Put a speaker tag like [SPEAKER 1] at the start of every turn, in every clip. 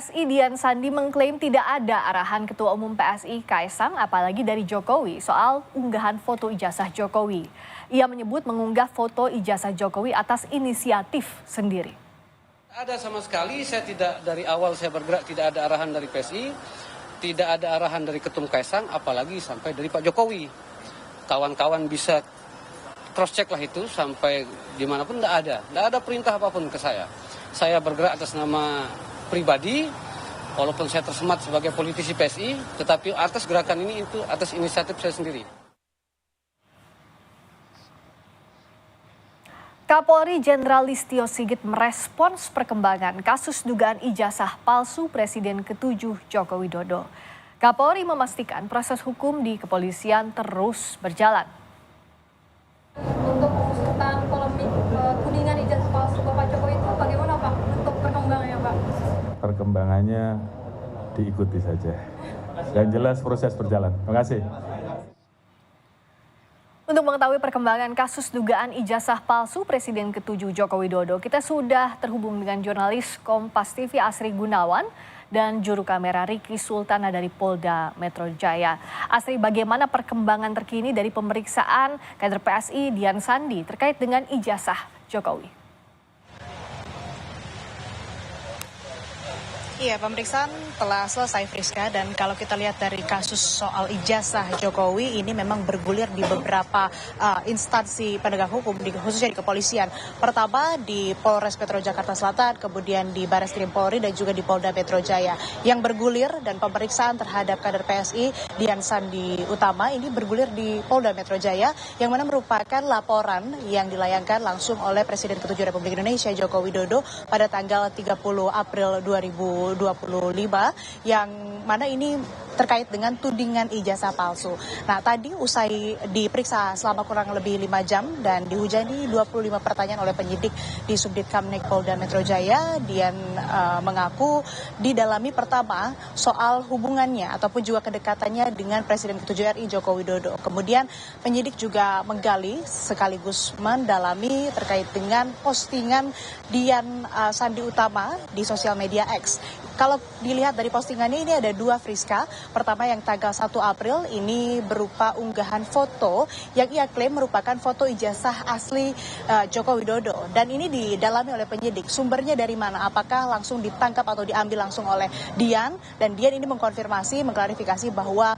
[SPEAKER 1] PSI Dian Sandi mengklaim tidak ada arahan Ketua Umum PSI Kaisang apalagi dari Jokowi soal unggahan foto ijazah Jokowi. Ia menyebut mengunggah foto ijazah Jokowi atas inisiatif sendiri.
[SPEAKER 2] Ada sama sekali, dari awal saya bergerak tidak ada arahan dari PSI, tidak ada arahan dari Ketum Kaisang, apalagi sampai dari Pak Jokowi. Kawan-kawan bisa cross check lah itu sampai dimanapun tidak ada perintah apapun ke saya. Saya bergerak atas nama pribadi, walaupun saya tersemat sebagai politisi PSI, tetapi atas gerakan ini itu atas inisiatif saya sendiri.
[SPEAKER 1] Kapolri Jenderal Listio Sigit merespons perkembangan kasus dugaan ijazah palsu Presiden ke-7 Joko Widodo. Kapolri memastikan proses hukum di kepolisian terus berjalan.
[SPEAKER 3] Untuk pengusutan polemik tudingan ijazah palsu Bapak Jokowi itu bagaimana Pak untuk perkembangannya Pak?
[SPEAKER 4] Perkembangannya diikuti saja. Yang jelas proses berjalan. Terima kasih.
[SPEAKER 1] Untuk mengetahui perkembangan kasus dugaan ijazah palsu Presiden ke-7 Joko Widodo, kita sudah terhubung dengan jurnalis Kompas TV Asri Gunawan dan juru kamera Riki Sultana dari Polda Metro Jaya. Asri, bagaimana perkembangan terkini dari pemeriksaan kader PSI Dian Sandi terkait dengan ijazah Jokowi?
[SPEAKER 5] Iya, pemeriksaan telah selesai, Friska, dan kalau kita lihat dari kasus soal ijazah Jokowi ini memang bergulir di beberapa instansi penegak hukum, khususnya di kepolisian. Pertama di Polres Metro Jakarta Selatan, kemudian di Barreskrim Polri dan juga di Polda Metro Jaya. Yang bergulir dan pemeriksaan terhadap kader PSI Dian Sandi Utama ini bergulir di Polda Metro Jaya, yang mana merupakan laporan yang dilayangkan langsung oleh Presiden ke-7 Republik Indonesia Joko Widodo pada tanggal 30 April 2025, yang mana ini terkait dengan tudingan ijazah palsu. Nah, tadi usai diperiksa selama kurang lebih 5 jam dan dihujani 25 pertanyaan oleh penyidik di Subdit Kamnik Polda Metro Jaya, Dian mengaku didalami pertama soal hubungannya ataupun juga kedekatannya dengan Presiden ke-7 RI Joko Widodo. Kemudian penyidik juga menggali sekaligus mendalami terkait dengan postingan Dian Sandi Utama di sosial media X. Kalau dilihat dari postingannya ini ada dua, Friska. Pertama yang tanggal 1 April ini berupa unggahan foto yang ia klaim merupakan foto ijazah asli Joko Widodo. Dan ini didalami oleh penyidik. Sumbernya dari mana? Apakah langsung ditangkap atau diambil langsung oleh Dian? Dan Dian ini mengklarifikasi bahwa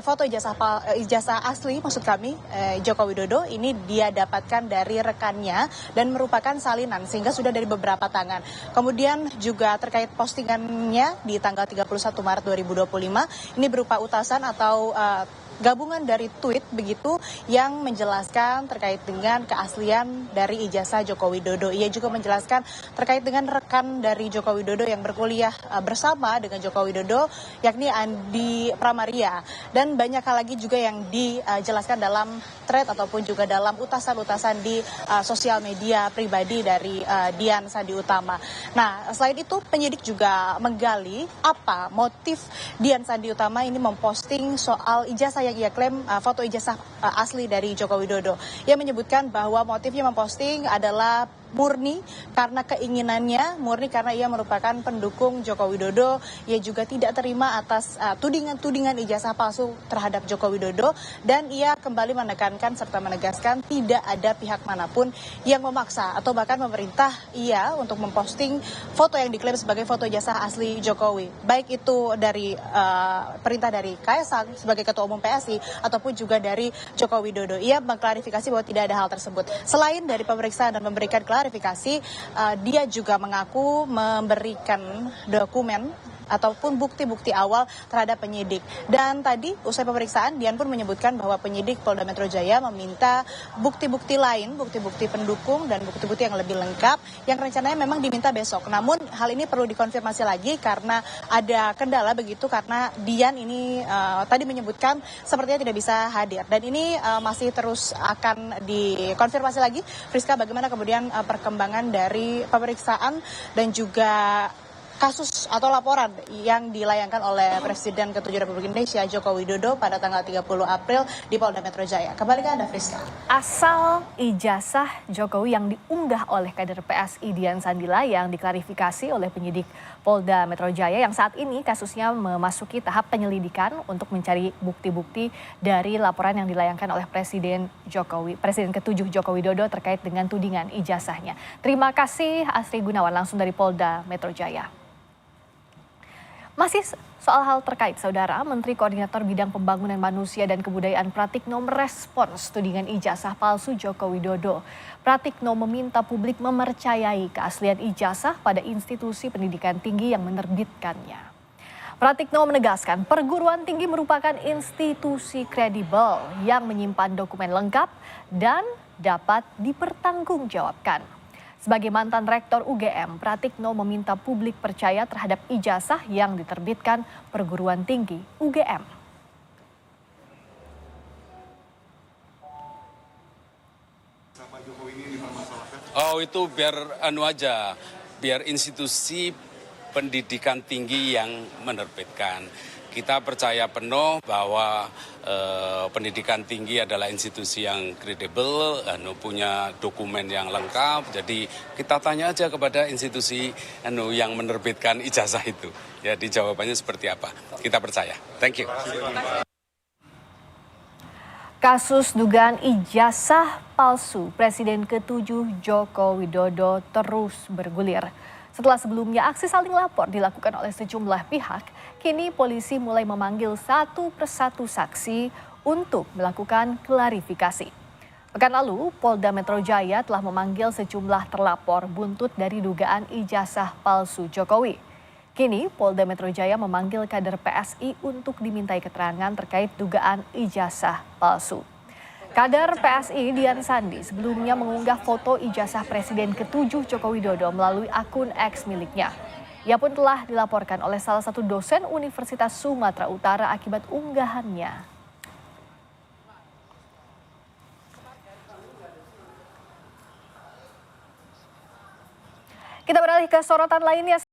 [SPEAKER 5] foto ijazah asli maksud kami Joko Widodo ini dia dapatkan dari rekannya dan merupakan salinan sehingga sudah dari beberapa tangan. Kemudian juga terkait postingannya di tanggal 31 Maret 2025 ini berupa utasan atau gabungan dari tweet begitu yang menjelaskan terkait dengan keaslian dari ijazah Joko Widodo. Ia juga menjelaskan terkait dengan rekan dari Joko Widodo yang berkuliah bersama dengan Joko Widodo, yakni Andi Pramaria. Dan banyak hal lagi juga yang dijelaskan dalam thread ataupun juga dalam utasan-utasan di sosial media pribadi dari Dian Sandi Utama. Nah, selain itu penyidik juga menggali apa motif Dian Sandi Utama ini memposting soal ijazah yang ia klaim foto ijazah asli dari Joko Widodo. Ia menyebutkan bahwa motifnya memposting adalah murni karena keinginannya, murni karena ia merupakan pendukung Joko Widodo. Ia juga tidak terima atas tudingan-tudingan ijazah palsu terhadap Joko Widodo, dan ia kembali menekankan serta menegaskan tidak ada pihak manapun yang memaksa atau bahkan memerintah ia untuk memposting foto yang diklaim sebagai foto ijazah asli Jokowi. Baik itu dari perintah dari Kaisang sebagai Ketua Umum PSI ataupun juga dari Joko Widodo. Ia mengklarifikasi bahwa tidak ada hal tersebut. Selain dari pemeriksaan dan memberikan klarifikasi, dia juga mengaku memberikan dokumen ataupun bukti-bukti awal terhadap penyidik. Dan tadi usai pemeriksaan Dian pun menyebutkan bahwa penyidik Polda Metro Jaya meminta bukti-bukti lain, bukti-bukti pendukung dan bukti-bukti yang lebih lengkap yang rencananya memang diminta besok. Namun hal ini perlu dikonfirmasi lagi karena ada kendala begitu, karena Dian ini tadi menyebutkan sepertinya tidak bisa hadir. Dan ini masih terus akan dikonfirmasi lagi. Friska, bagaimana kemudian perkembangan dari pemeriksaan dan juga kasus atau laporan yang dilayangkan oleh Presiden ke-7 Republik Indonesia Joko Widodo pada tanggal 30 April di Polda Metro Jaya. Kembali ke Anda, Friska.
[SPEAKER 1] Asal ijazah Jokowi yang diunggah oleh kader PSI Dian Sandila yang diklarifikasi oleh penyidik Polda Metro Jaya yang saat ini kasusnya memasuki tahap penyelidikan untuk mencari bukti-bukti dari laporan yang dilayangkan oleh Presiden ke-7 Joko Widodo terkait dengan tudingan ijazahnya. Terima kasih Asri Gunawan langsung dari Polda Metro Jaya. Masih soal hal terkait, Saudara, Menteri Koordinator Bidang Pembangunan Manusia dan Kebudayaan Pratikno merespons tudingan ijazah palsu Joko Widodo. Pratikno meminta publik mempercayai keaslian ijazah pada institusi pendidikan tinggi yang menerbitkannya. Pratikno menegaskan perguruan tinggi merupakan institusi kredibel yang menyimpan dokumen lengkap dan dapat dipertanggungjawabkan. Sebagai mantan rektor UGM, Pratikno meminta publik percaya terhadap ijazah yang diterbitkan perguruan tinggi UGM.
[SPEAKER 6] Oh, itu biar biar institusi pendidikan tinggi yang menerbitkan. Kita percaya penuh bahwa pendidikan tinggi adalah institusi yang kredibel, punya dokumen yang lengkap. Jadi kita tanya aja kepada institusi yang menerbitkan ijazah itu. Jadi jawabannya seperti apa? Kita percaya. Thank you.
[SPEAKER 1] Kasus dugaan ijazah palsu Presiden ke-7 Joko Widodo terus bergulir. Setelah sebelumnya aksi saling lapor dilakukan oleh sejumlah pihak, kini polisi mulai memanggil satu persatu saksi untuk melakukan klarifikasi. Pekan lalu, Polda Metro Jaya telah memanggil sejumlah terlapor buntut dari dugaan ijazah palsu Jokowi. Kini, Polda Metro Jaya memanggil kader PSI untuk dimintai keterangan terkait dugaan ijazah palsu. Kader PSI Dian Sandi sebelumnya mengunggah foto ijazah Presiden ke-7 Joko Widodo melalui akun X miliknya. Ia pun telah dilaporkan oleh salah satu dosen Universitas Sumatera Utara akibat unggahannya. Kita beralih ke sorotan lainnya.